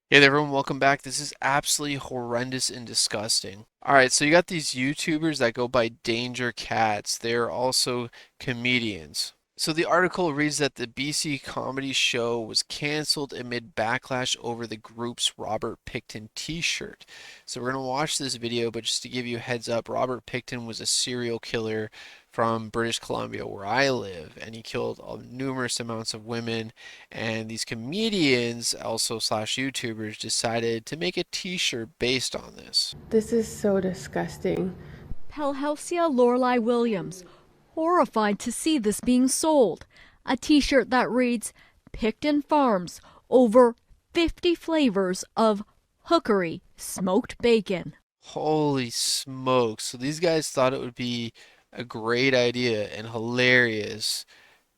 Hey there, everyone, welcome back. This is absolutely horrendous and disgusting. Alright, so you got these YouTubers that go by Danger Cats. They're also comedians. So the article reads that the BC comedy show was canceled amid backlash over the group's Robert Pickton T-shirt. So we're going to watch this video, but just to give you a heads up, Robert Pickton was a serial killer from British Columbia, where I live, and he killed numerous amounts of women. And these comedians, also slash YouTubers, decided to make a t-shirt based on this. This is so disgusting. Pelhelsia Lorelei Williams, horrified to see this being sold. A t-shirt that reads, Pickton Farms, over 50 flavors of hookery smoked bacon. Holy smokes. So these guys thought it would be a great idea and hilarious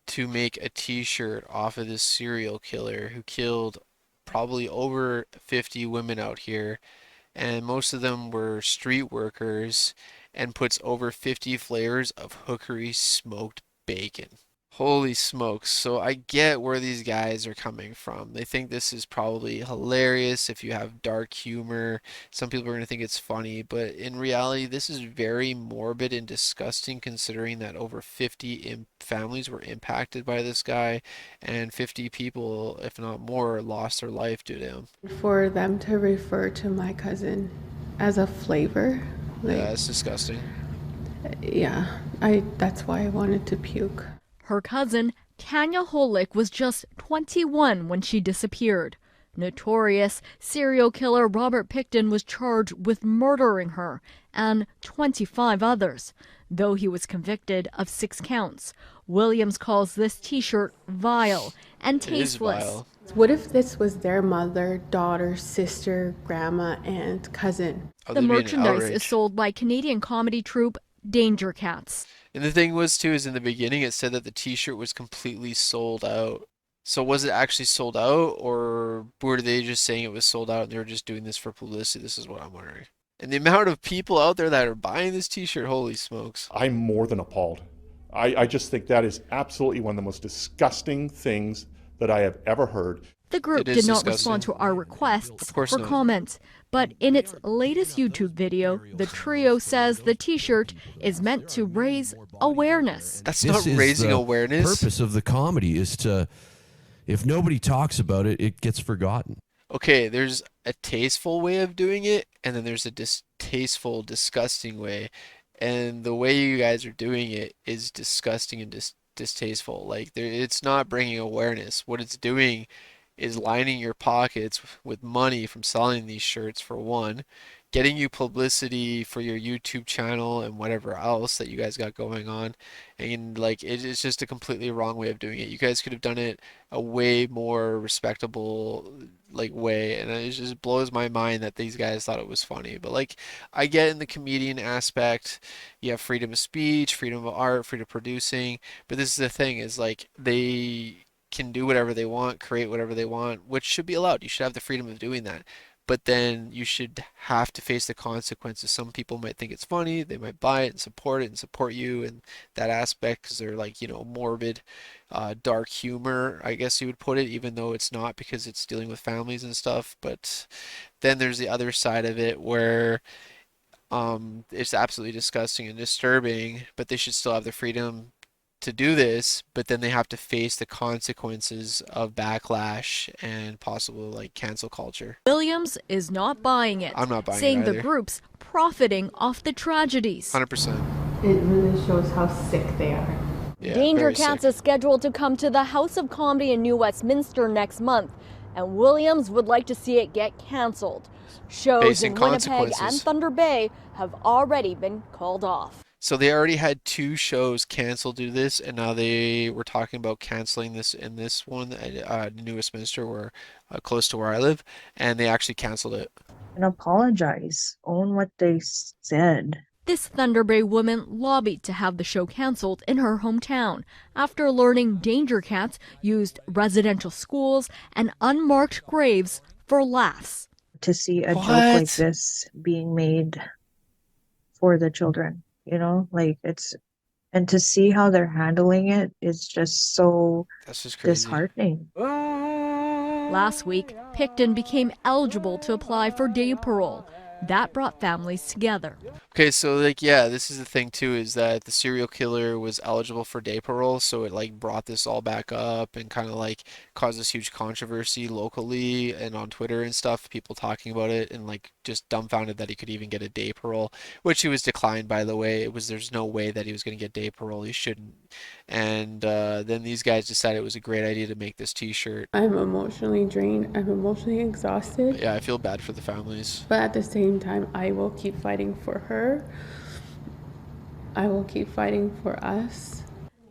to make a t-shirt off of this serial killer who killed probably over 50 women out here, and most of them were street workers, and puts over 50 flavors of hookery smoked bacon. Holy smokes. So I get where these guys are coming from. They think this is probably hilarious if you have dark humor. Some people are going to think it's funny, but in reality, this is very morbid and disgusting considering that over 50 families were impacted by this guy and 50 people, if not more, lost their life due to him. For them to refer to my cousin as a flavor, like, Yeah, it's disgusting. yeah, I that's why I wanted to puke. Her cousin, Tanya Holick, was just 21 when she disappeared. Notorious serial killer Robert Pickton was charged with murdering her and 25 others, though he was convicted of 6 counts. Williams calls this t-shirt vile and It is tasteless. vile. What if this was their mother, daughter, sister, grandma, and cousin? Oh, The there'd be an merchandise is outrage. sold by Canadian comedy troupe Danger Cats. And the thing was too is in the beginning it said that the t-shirt was completely sold out. So was it actually sold out or were they just saying it was sold out and they were just doing this for publicity? This is what I'm wondering. And the amount of people out there that are buying this t-shirt, holy smokes. I'm more than appalled. I just think that is absolutely one of the most disgusting things that I have ever heard. The It group is did not respond disgusting. to our requests Of course for not. comment, but in its latest YouTube video, the trio says the t-shirt is meant to raise awareness. That's This not is raising the awareness. purpose of the comedy is to, if nobody talks about it, it gets forgotten. Okay, there's a tasteful way of doing it, and then there's a distasteful, disgusting way. And the way you guys are doing it is disgusting and distasteful. Like it's not bringing awareness. What it's doing is lining your pockets with money from selling these shirts for one, getting you publicity for your YouTube channel and whatever else that you guys got going on. And like it's just a completely wrong way of doing it. You guys could have done it a way more respectable like way, and it just blows my mind that these guys thought it was funny. But like I get in the comedian aspect, you have freedom of speech, freedom of art, freedom of producing, but this is the thing is like they can do whatever they want, create whatever they want, which should be allowed. You should have the freedom of doing that. But then you should have to face the consequences. Some people might think it's funny, they might buy it and support you in that aspect because they're like, morbid, dark humor, I guess you would put it, even though it's not because it's dealing with families and stuff. But then there's the other side of it where it's absolutely disgusting and disturbing, but they should still have the freedom to do this, but then they have to face the consequences of backlash and possible like cancel culture. Williams is not buying it, I'm not buying it saying the either. group's profiting off the tragedies. 100%. It really shows how sick they are. Yeah, Danger very Cats sick. is scheduled to come to the House of Comedy in New Westminster next month, and Williams would like to see it get cancelled. Shows Facing in Winnipeg and consequences. Thunder Bay have already been called off. So they already had two shows canceled due to this, and now they were talking about canceling this in this one, New Westminster, where close to where I live, and they actually canceled it. And apologize, own what they said. This Thunder Bay woman lobbied to have the show canceled in her hometown after learning Danger Cats used residential schools and unmarked graves for laughs. To see a joke What? like this being made for the children, and to see how they're handling it is just so That's just crazy. disheartening. Last week, Pickton became eligible to apply for day parole. That brought families together. Okay, so like yeah, this is the thing too, is that the serial killer was eligible for day parole, so it like brought this all back up and kind of like caused this huge controversy locally and on Twitter and stuff, people talking about it and like just dumbfounded that he could even get a day parole, which he was declined by the way. There's no way that he was going to get day parole. He shouldn't. And then these guys decided it was a great idea to make this t-shirt. I'm emotionally drained. I'm emotionally exhausted. Yeah, I feel bad for the families. But at the same time, I will keep fighting for her. I will keep fighting for us.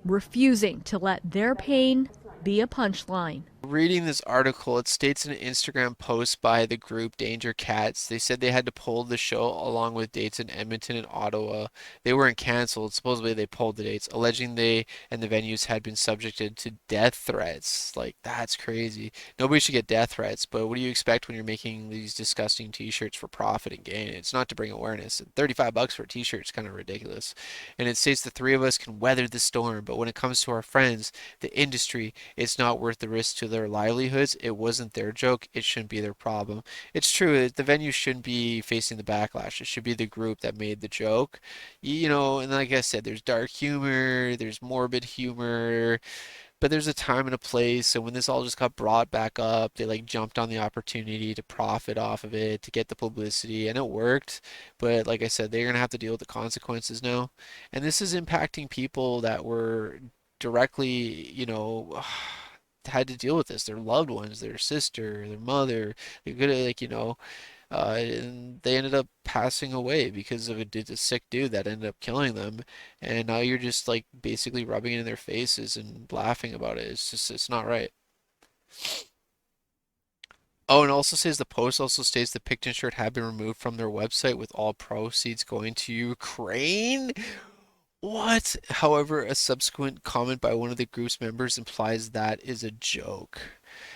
Refusing to let their pain be a punchline. Reading this article, it states in an Instagram post by the group Danger Cats, they said they had to pull the show along with dates in Edmonton and Ottawa. They weren't canceled. Supposedly they pulled the dates, alleging they and the venues had been subjected to death threats. Like, that's crazy. Nobody should get death threats, but what do you expect when you're making these disgusting t-shirts for profit and gain? It's not to bring awareness. And $35 for a t-shirt is kind of ridiculous. And it states the three of us can weather the storm, but when it comes to our friends, the industry, it's not worth the risk to their livelihoods. It wasn't their joke. It shouldn't be their problem. It's true. The venue shouldn't be facing the backlash. It should be the group that made the joke. You know, and like I said, there's dark humor, there's morbid humor, but there's a time and a place. And when this all just got brought back up, they like jumped on the opportunity to profit off of it, to get the publicity, and it worked. But like I said, they're gonna have to deal with the consequences now. And this is impacting people that were directly, had to deal with this, their loved ones, their sister, their mother. They're gonna and they ended up passing away because of a sick dude that ended up killing them. And now you're just like basically rubbing it in their faces and laughing about it. It's not right. Oh, and it also says the post also states the Pickton shirt had been removed from their website with all proceeds going to Ukraine. What? However, a subsequent comment by one of the group's members implies that is a joke.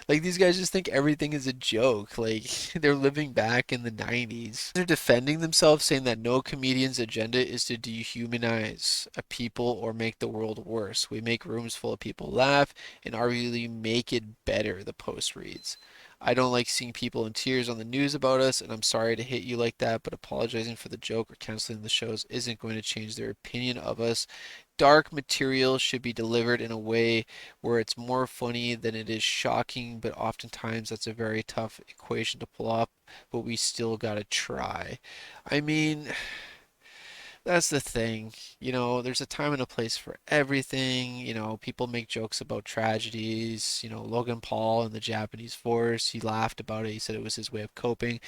Like these guys just think everything is a joke. Like they're living back in the 90s. They're defending themselves, saying that no comedian's agenda is to dehumanize a people or make the world worse. We make rooms full of people laugh and arguably make it better, the post reads. I don't like seeing people in tears on the news about us, and I'm sorry to hit you like that, but apologizing for the joke or canceling the shows isn't going to change their opinion of us. Dark material should be delivered in a way where it's more funny than it is shocking, but oftentimes that's a very tough equation to pull up, but we still gotta try. I mean, that's the thing. There's a time and a place for everything. People make jokes about tragedies. Logan Paul and the Japanese force, he laughed about it. He said it was his way of coping.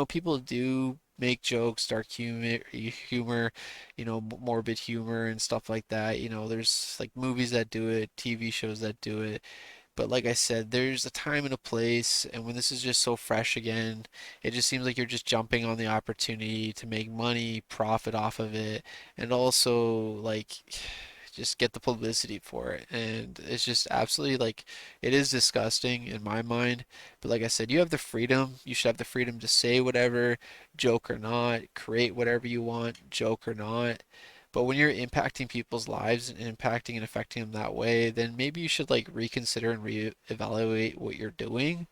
People do make jokes, dark humor, morbid humor and stuff like that. There's like movies that do it, TV shows that do it. But like I said, there's a time and a place, and when this is just so fresh again, it just seems like you're just jumping on the opportunity to make money, profit off of it, and also like just get the publicity for it. And it's just absolutely like it is disgusting in my mind. But like I said, you have the freedom. You should have the freedom to say whatever, joke or not, create whatever you want, joke or not. But when you're impacting people's lives and impacting and affecting them that way, then maybe you should like reconsider and reevaluate what you're doing.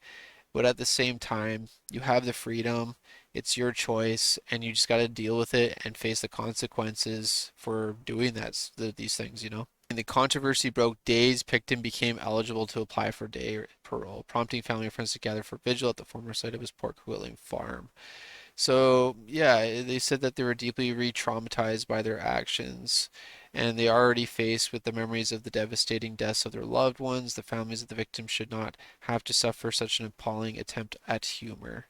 But at the same time, you have the freedom, it's your choice, and you just got to deal with it and face the consequences for doing these things. And the controversy broke days Pickton became eligible to apply for day parole, prompting family and friends to gather for vigil at the former site of his pork grilling farm. So, yeah, they said that they were deeply re-traumatized by their actions, and they already faced with the memories of the devastating deaths of their loved ones. The families of the victims should not have to suffer such an appalling attempt at humor.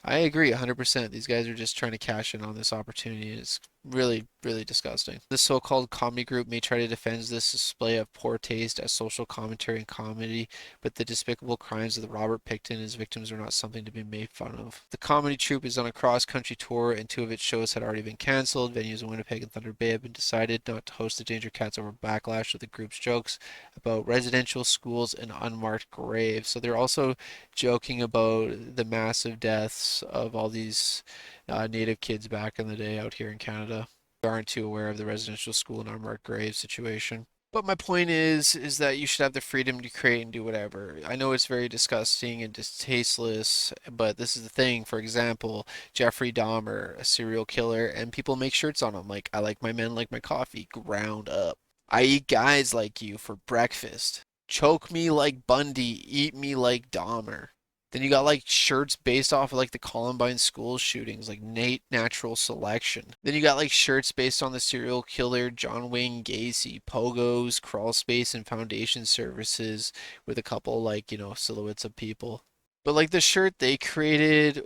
I agree 100%. These guys are just trying to cash in on this opportunity. It's really, really disgusting. The so-called comedy group may try to defend this display of poor taste as social commentary and comedy, but the despicable crimes of the Robert Pickton and his victims are not something to be made fun of. The comedy troupe is on a cross-country tour, and two of its shows had already been canceled. Venues in Winnipeg and Thunder Bay have been decided not to host the Danger Cats over backlash with the group's jokes about residential schools and unmarked graves. So they're also joking about the massive deaths of all these native kids back in the day out here in Canada. We aren't too aware of the residential school and unmarked grave situation. But my point is that you should have the freedom to create and do whatever. I know it's very disgusting and tasteless, but this is the thing. For example, Jeffrey Dahmer, a serial killer, and people make shirts on him like I like my men like my coffee ground up. I eat guys like you for breakfast. Choke me like Bundy, eat me like Dahmer. Then you got like shirts based off of like the Columbine school shootings, like Nate Natural Selection. Then you got like shirts based on the serial killer John Wayne Gacy, Pogos, Crawl Space, and Foundation Services with a couple like, silhouettes of people. But like the shirt they created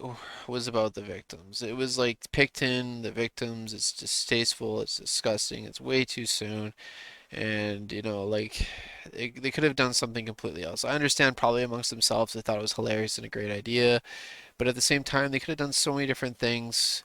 was about the victims. It was like Pickton, the victims. It's distasteful. It's disgusting. It's way too soon. And like they could have done something completely else. I understand probably amongst themselves they thought it was hilarious and a great idea, but at the same time they could have done so many different things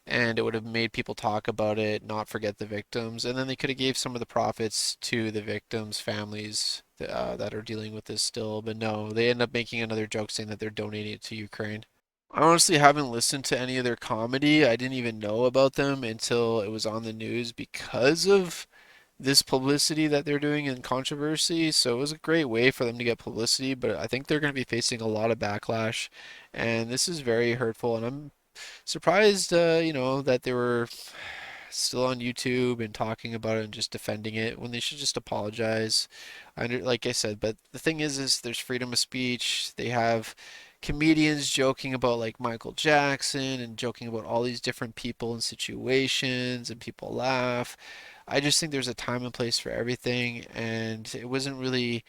and it would have made people talk about it, not forget the victims, and then they could have gave some of the profits to the victims' families that are dealing with this still. But no, they end up making another joke saying that they're donating it to Ukraine. I honestly haven't listened to any of their comedy. I didn't even know about them until it was on the news because of this publicity that they're doing in controversy. So it was a great way for them to get publicity, but I think they're going to be facing a lot of backlash, and this is very hurtful. And I'm surprised, that they were still on YouTube and talking about it and just defending it when they should just apologize. Like I said, but the thing is there's freedom of speech. They have comedians joking about like Michael Jackson and joking about all these different people and situations, and people laugh. I just think there's a time and place for everything, and it wasn't really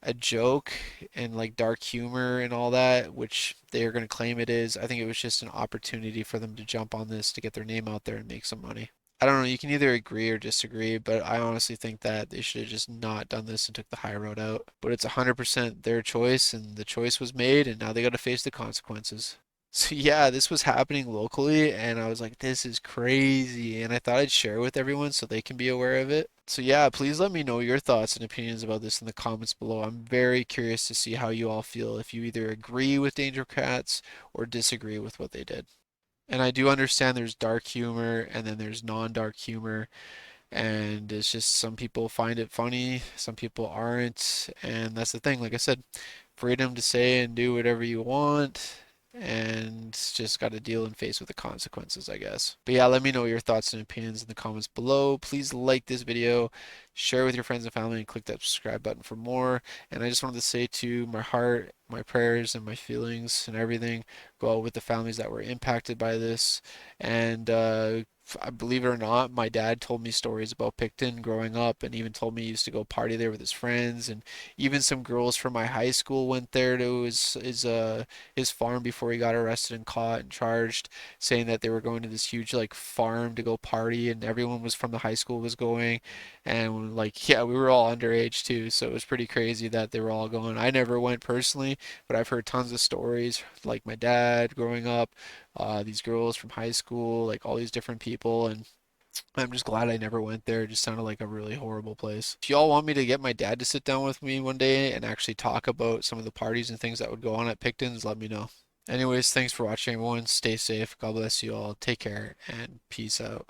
a joke and like dark humor and all that, which they are going to claim it is. I think it was just an opportunity for them to jump on this to get their name out there and make some money. I don't know, you can either agree or disagree, but I honestly think that they should have just not done this and took the high road out. But it's 100% their choice, and the choice was made, and now they got to face the consequences. So yeah, this was happening locally, and I was like, this is crazy, and I thought I'd share it with everyone so they can be aware of it. So yeah, please let me know your thoughts and opinions about this in the comments below. I'm very curious to see how you all feel, if you either agree with Danger Cats or disagree with what they did. And I do understand there's dark humor and then there's non-dark humor, and it's just some people find it funny, some people aren't, and that's the thing. Like I said, freedom to say and do whatever you want, and just got to deal and face with the consequences, I guess. But yeah, let me know your thoughts and opinions in the comments below. Please like this video, share with your friends and family, and click that subscribe button for more. And I just wanted to say to my heart, my prayers, and my feelings and everything go out with the families that were impacted by this. And I believe it or not, my dad told me stories about Pickton growing up, and even told me he used to go party there with his friends, and even some girls from my high school went there to his farm before he got arrested and caught and charged, saying that they were going to this huge like farm to go party, and everyone was from the high school was going, and like yeah, we were all underage too, so it was pretty crazy that they were all going. I never went personally, but I've heard tons of stories, like my dad growing up, these girls from high school, like all these different people, and I'm just glad I never went there. It just sounded like a really horrible place. If y'all want me to get my dad to sit down with me one day and actually talk about some of the parties and things that would go on at Picton's, let me know. Anyways, thanks for watching, everyone. Stay safe. God bless you all. Take care and peace out.